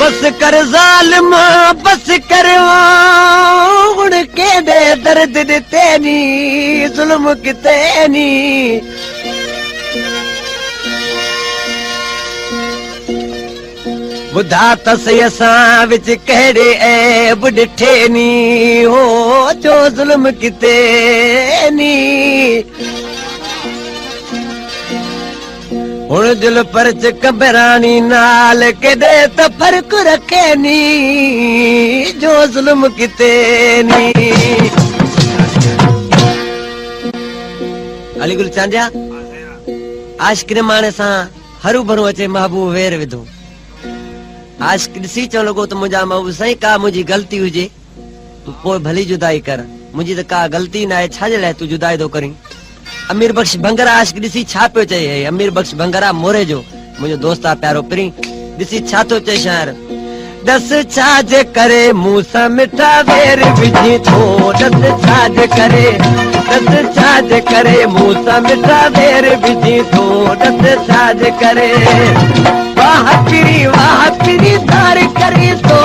बस कर ज़ालिम बस कर हुण केॾे दर्द ॾिते नी ज़ुल्म किते नी ॿुधा तसि असां विच कहिड़े ऐब ॾिठे नी हो जो ज़ुल्म किते नी हुण दिल परच कबरानी नाल केॾे त फ़र्क़ रखे नी जो ज़ुल्म किते नी अली गुल चांदिया आशिक़ माणे सां हरू भरू अचे महबूब वेर विधो आशिक़ ॾिसी चवण लॻो त मुंहिंजा महबूब साईं का मुंहिंजी ग़लती हुजे तूं पोइ भली जुदाई कर मुंहिंजी त का ग़लती न आहे छाजे लाइ तूं जुदाई थो करीं अमीर बख्श भंगरा आशिक़ ॾिसी छा पियो चए अमीर बख्श भंगरा मोरे जो मुंहिंजो दोस्त आहे प्यारो पिरी ॾिसी छा थो चए शाइर दस छाजे करे मूं सां मिठा वेर विझी थो दस छाजे करे मूं सां मिठा वेर विझी थो दस छाजे करे वाह पिरी दार करी थो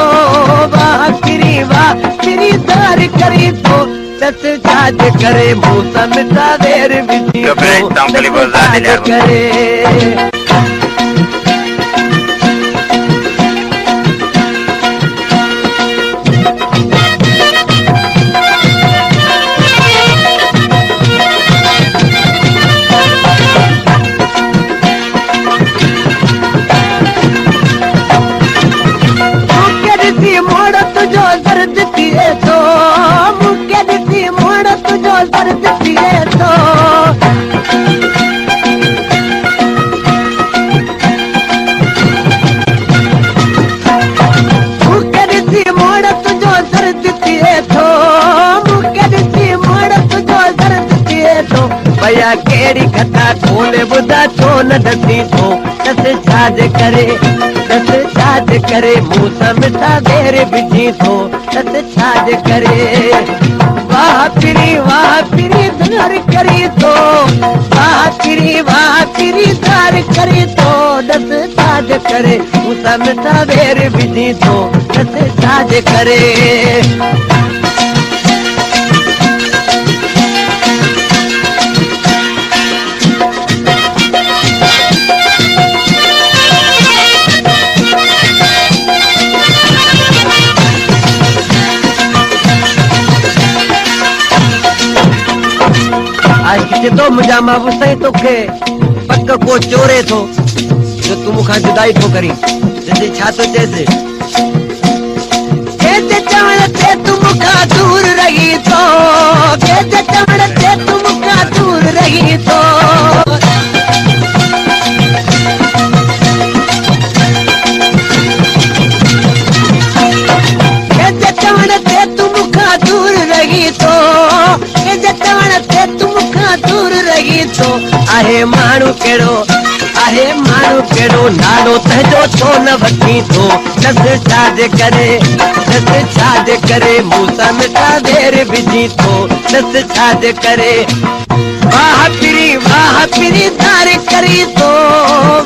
वाह पिरी दार करी थो दस छाजे करे मूं सां मिठा वेर विझी थो दस छाजे करे भैया केड़ी कथा खोले बुधा छो न डसी थो दस छाजे करे मूं सां मिठा वेर विझी थो दस छाजे करे वाह पिरी दार करी थो वाह पिरी दार करी थो दस छाजे करे मूं सां मिठा वेर विझी थो दस छाजे करे तो मुझा महबूब साईं तोखे पक को चोरे थो जो तू मुखां जुदाई थो करी जल्दी छा तो चएसि के चवण ते तू मुखां दूर रही थो के चवण ते तू मुखां दूर रही थो के चवण ते तू मुखां दूर रही थो के चवण ते तू दूर रही थो आहे माण्हू केड़ो नालो तंहिंजो छो न वठी थो दस छाजे करे मूं सां मिठा वेर विझी थो दस छाजे करे वाह पिरी दार करी थो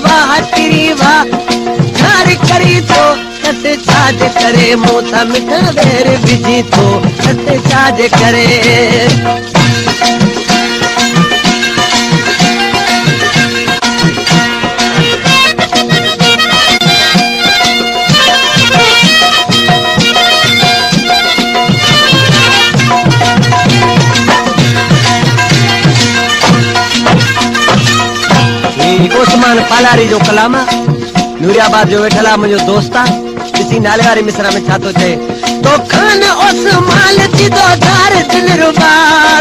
वाह दार करी थो दस छाजे करे मूं सां मिठा वेर विझी थो दस छाजे करे ओस्मान पालारी जो कलामा नूरियाबाद जो वेठला मुझो दोस्ता किसी नाले वारी मिसरा में छा तो चए तो खान ओस्मान ती दो दार दिलरुबा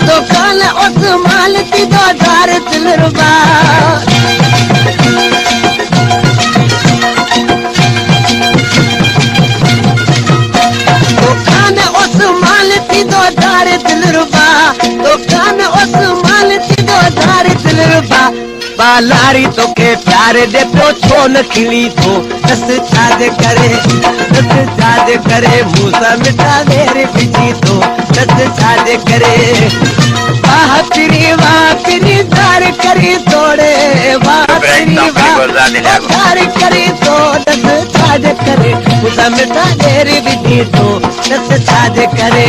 तो खान ओस्मान ती दो दार दिलरुबा तो खान ओस्मान ती दो दार दिलरुबा तो खान ओस्मान ती दो दार दिलरुबा बालारी तोखे प्यार दे तो छो न खिली थो दस छाजे करे मूं सां मिठा वेर विझी थो दस छाजे करे वाह पिरी करी तोड़े बातरी प्यार करी तो दस छाज करे खुदा मिठा देरी विधि तो दस छाज करे